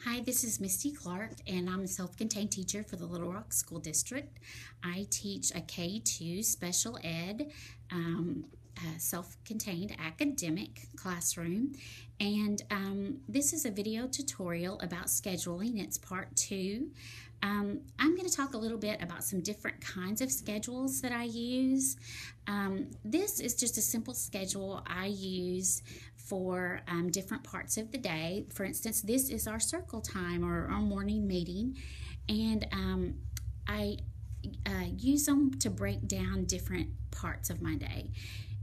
Hi, this is Misty Clark, and I'm a self-contained teacher for the Little Rock School District. I teach a K-2 special ed, self-contained academic classroom, and this is a video tutorial about scheduling. It's part 2. I'm going to talk a little bit about some different kinds of schedules that I use. This is just a simple schedule I use for different parts of the day. For instance, this is our circle time or our morning meeting, and I use them to break down different parts of my day.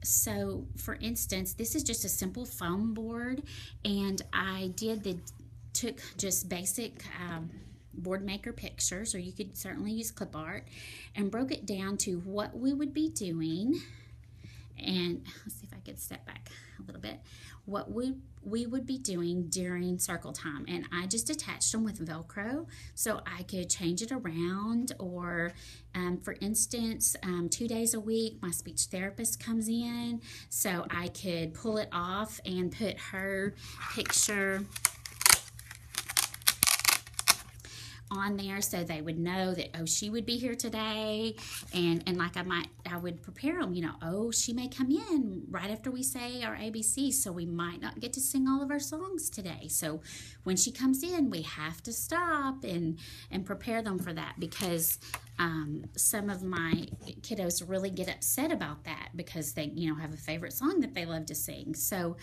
So, for instance, this is just a simple foam board, and I took just basic board maker pictures, or you could certainly use clip art, and broke it down to what we would be doing. And let's see if I could step back a little bit. What we would be doing during circle time, and I just attached them with Velcro so I could change it around. Or for instance, 2 days a week my speech therapist comes in, so I could pull it off and put her picture on there so they would know that, oh, she would be here today. And like I would prepare them, oh, she may come in right after we say our ABC, so we might not get to sing all of our songs today. So when she comes in, we have to stop and prepare them for that, because some of my kiddos really get upset about that because they have a favorite song that they love to sing. So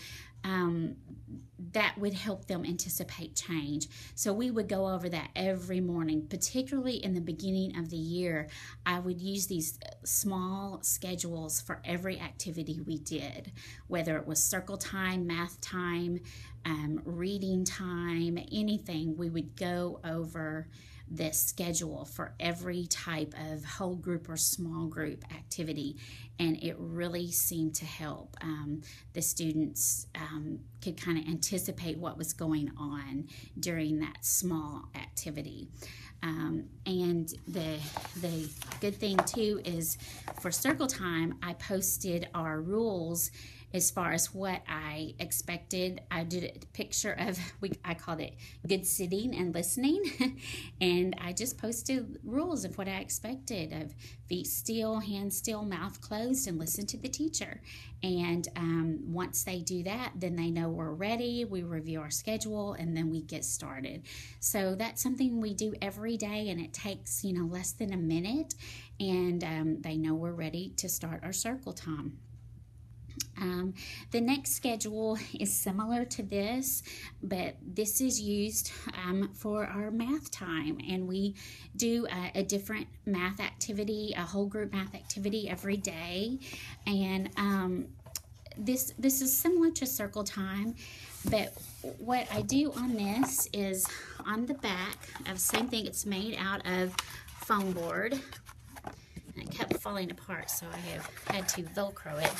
that would help them anticipate change. So we would go over that every morning, particularly in the beginning of the year. I would use these small schedules for every activity we did, whether it was circle time, math time, reading time, anything. We would go over this schedule for every type of whole group or small group activity, and it really seemed to help. The students could kind of anticipate what was going on during that small activity. And the good thing too is for circle time, I posted our rules as far as what I expected. I did a picture of, I called it good sitting and listening, and I just posted rules of what I expected of feet still, hands still, mouth closed, and listen to the teacher. And once they do that, then they know we're ready, we review our schedule, and then we get started. So that's something we do every day, and it takes, less than a minute, and they know we're ready to start our circle time. The next schedule is similar to this, but this is used for our math time, and we do a different math activity, a whole group math activity every day. And this is similar to circle time, but what I do on this is on the back of the same thing. It's made out of foam board, and it kept falling apart, so I have had to Velcro it.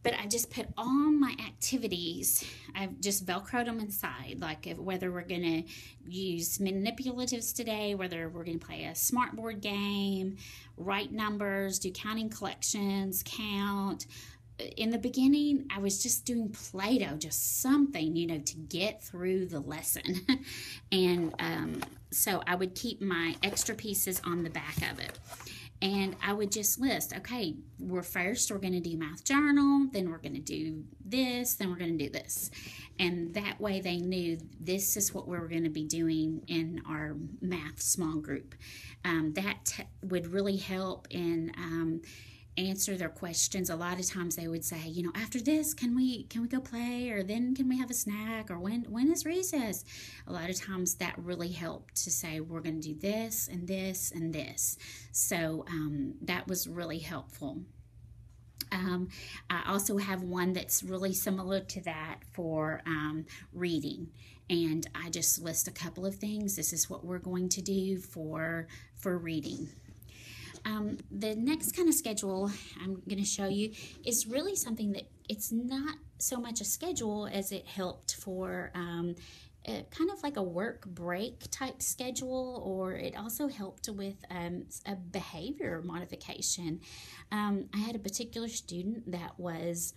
But I just put all my activities, I've just Velcroed them inside, like whether we're going to use manipulatives today, whether we're going to play a smart board game, write numbers, do counting collections, count. In the beginning, I was just doing Play-Doh, just something, to get through the lesson. And so I would keep my extra pieces on the back of it. And I would just list, okay, we're going to do math journal, then we're going to do this, then we're going to do this. And that way they knew this is what we were going to be doing in our math small group. That would really help in answer their questions. A lot of times they would say, after this, can we go play, or then can we have a snack, or when is recess? A lot of times that really helped to say we're going to do this and this and this. So that was really helpful. I also have one that's really similar to that for reading, and I just list a couple of things. This is what we're going to do for reading. The next kind of schedule I'm going to show you is really something that it's not so much a schedule as it helped for kind of like a work break type schedule, or it also helped with a behavior modification. I had a particular student that was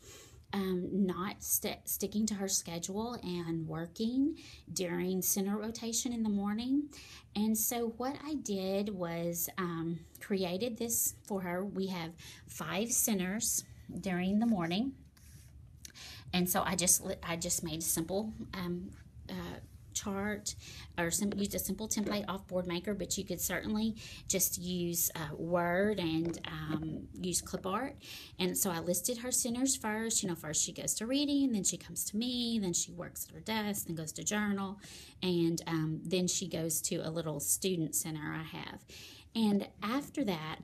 not sticking to her schedule and working during center rotation in the morning. And so what I did was created this for her. We have 5 centers during the morning, and so I just made a simple chart, or used a simple template off Boardmaker, but you could certainly just use Word and use clip art. And so I listed her centers first. First she goes to reading, then she comes to me, then she works at her desk, then goes to journal, and then she goes to a little student center I have. And after that,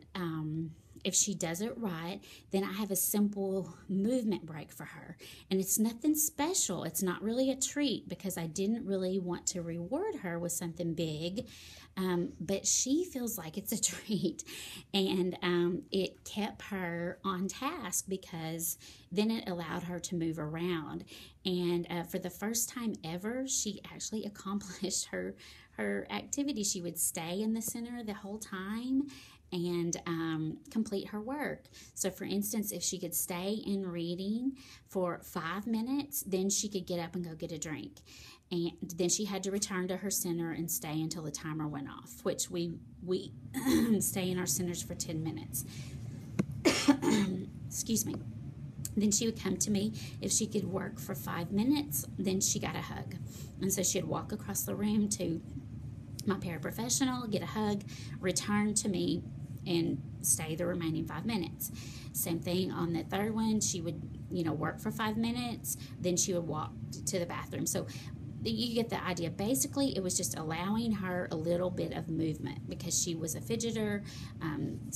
if she does it right, then I have a simple movement break for her. And it's nothing special. It's not really a treat, because I didn't really want to reward her with something big. But she feels like it's a treat. And it kept her on task, because then it allowed her to move around. And for the first time ever, she actually accomplished her activity. She would stay in the center the whole time and complete her work. So for instance, if she could stay in reading for 5 minutes, then she could get up and go get a drink. And then she had to return to her center and stay until the timer went off, which we stay in our centers for 10 minutes. Excuse me. Then she would come to me. If she could work for 5 minutes, then she got a hug. And so she'd walk across the room to my paraprofessional, get a hug, return to me, and stay the remaining 5 minutes. Same thing on the third one. She would, work for 5 minutes, then she would walk to the bathroom. So you get the idea. Basically, it was just allowing her a little bit of movement, because she was a fidgeter.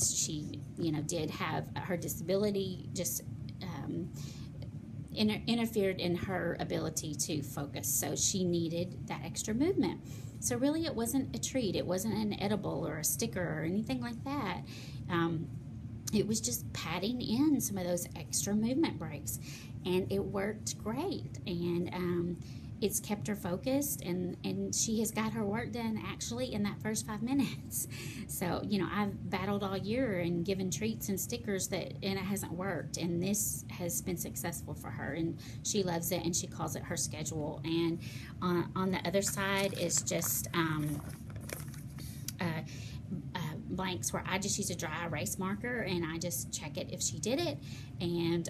She, did have her disability just interfered in her ability to focus. So she needed that extra movement. So really, it wasn't a treat. It wasn't an edible or a sticker or anything like that. It was just patting in some of those extra movement breaks, and it worked great. And it's kept her focused, and she has got her work done actually in that first 5 minutes. So, I've battled all year and given treats and stickers and it hasn't worked. And this has been successful for her, and she loves it, and she calls it her schedule. And on the other side is just blanks where I just use a dry erase marker, and I just check it if she did it, and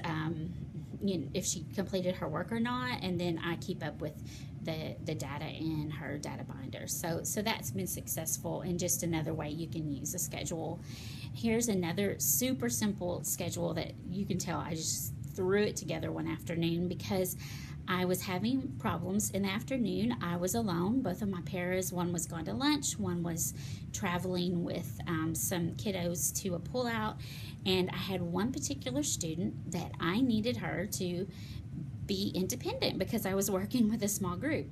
if she completed her work or not, and then I keep up with the data in her data binder. So that's been successful, and just another way you can use a schedule. Here's another super simple schedule that you can tell I just threw it together one afternoon because I was having problems in the afternoon. I was alone. Both of my paras, one was going to lunch, one was traveling with some kiddos to a pullout, and I had one particular student that I needed her to be independent because I was working with a small group.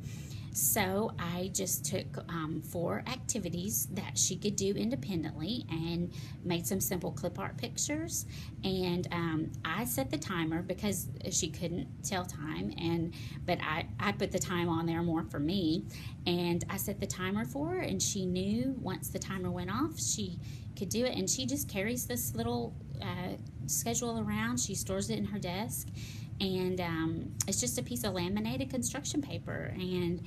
So I just took 4 activities that she could do independently and made some simple clip art pictures. And I set the timer because she couldn't tell time, but I put the time on there more for me. And I set the timer for her, and she knew once the timer went off, she could do it. And she just carries this little schedule around. She stores it in her desk. And it's just a piece of laminated construction paper, and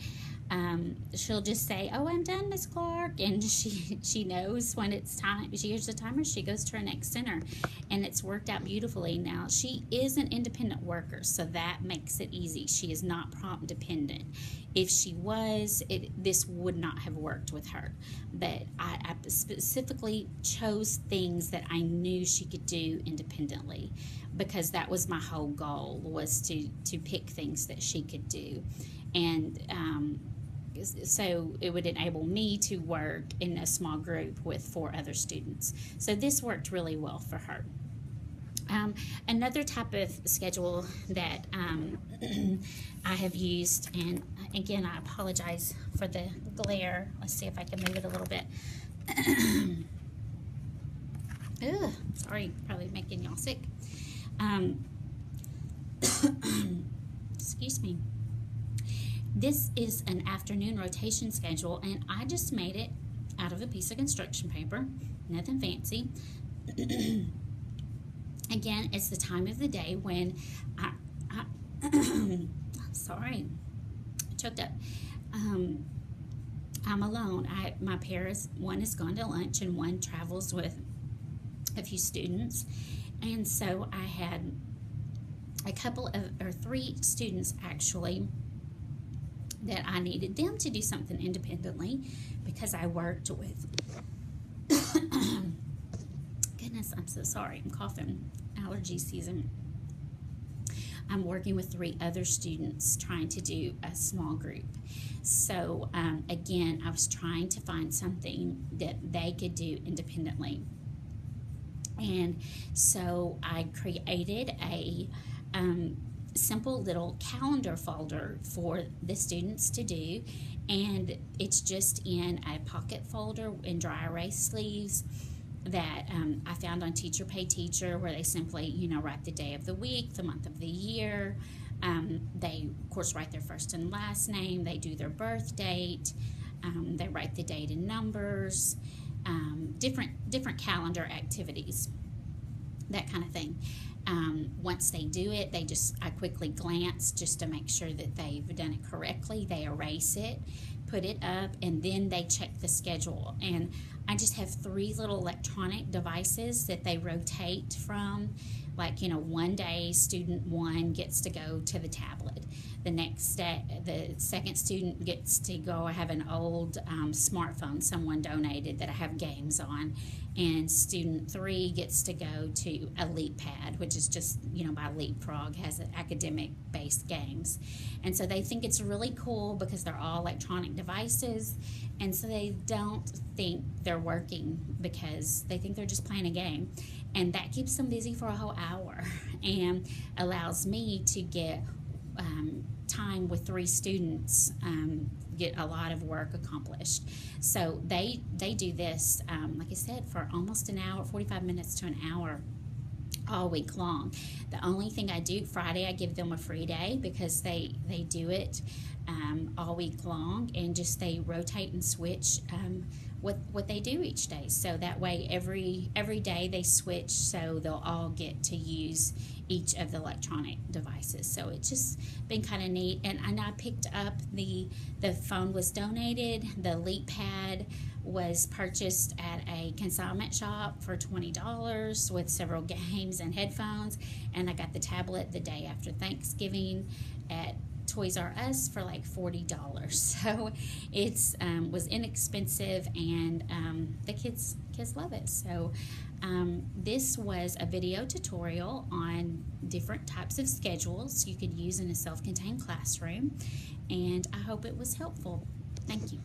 she'll just say, "Oh, I'm done, Miss Clark," and she knows when it's time. She hears the timer, she goes to her next center, and it's worked out beautifully. Now, she is an independent worker, so that makes it easy. She is not prompt dependent. If she was, this would not have worked with her. But I specifically chose things that I knew she could do independently, because that was my whole goal, was to pick things that she could do. And so it would enable me to work in a small group with 4 other students. So this worked really well for her. Another type of schedule that I have used, and again, I apologize for the glare. Let's see if I can move it a little bit. Ugh, sorry, probably making y'all sick. Excuse me. This is an afternoon rotation schedule, and I just made it out of a piece of construction paper, nothing fancy. Again, it's the time of the day when I'm sorry, choked up. Um, I'm alone. My parents, one has gone to lunch and one travels with a few students. And so I had a couple of, or three students actually, that I needed them to do something independently because I worked with, goodness, I'm so sorry, I'm coughing, allergy season. I'm working with three other students trying to do a small group. So again, I was trying to find something that they could do independently. And so I created a simple little calendar folder for the students to do. And it's just in a pocket folder in dry erase sleeves that I found on Teacher Pay Teacher, where they simply, write the day of the week, the month of the year. They, of course, write their first and last name. They do their birth date. They write the date and numbers, different calendar activities, that kind of thing. Once they do it, I quickly glance just to make sure that they've done it correctly. They erase it, put it up, and then they check the schedule. And I just have three little electronic devices that they rotate from. Like, one day student one gets to go to the tablet. The next day, the second student gets to go. I have an old smartphone someone donated that I have games on. And student three gets to go to a LeapPad, which is just, by Leapfrog, has academic-based games. And so they think it's really cool because they're all electronic devices. And so they don't think they're working because they think they're just playing a game. And that keeps them busy for a whole hour and allows me to get time with three students, get a lot of work accomplished. So they do this, like I said, for almost an hour, 45 minutes to an hour all week long. The only thing I do, Friday I give them a free day because they do it all week long, and just they rotate and switch what they do each day. So that way every day they switch, so they'll all get to use each of the electronic devices. So it's just been kind of neat. And I picked up the phone was donated. The LeapPad was purchased at a consignment shop for $20 with several games and headphones. And I got the tablet the day after Thanksgiving at Toys R Us for like $40. So it's was inexpensive, and the kids love it. So this was a video tutorial on different types of schedules you could use in a self-contained classroom, and I hope it was helpful. Thank you.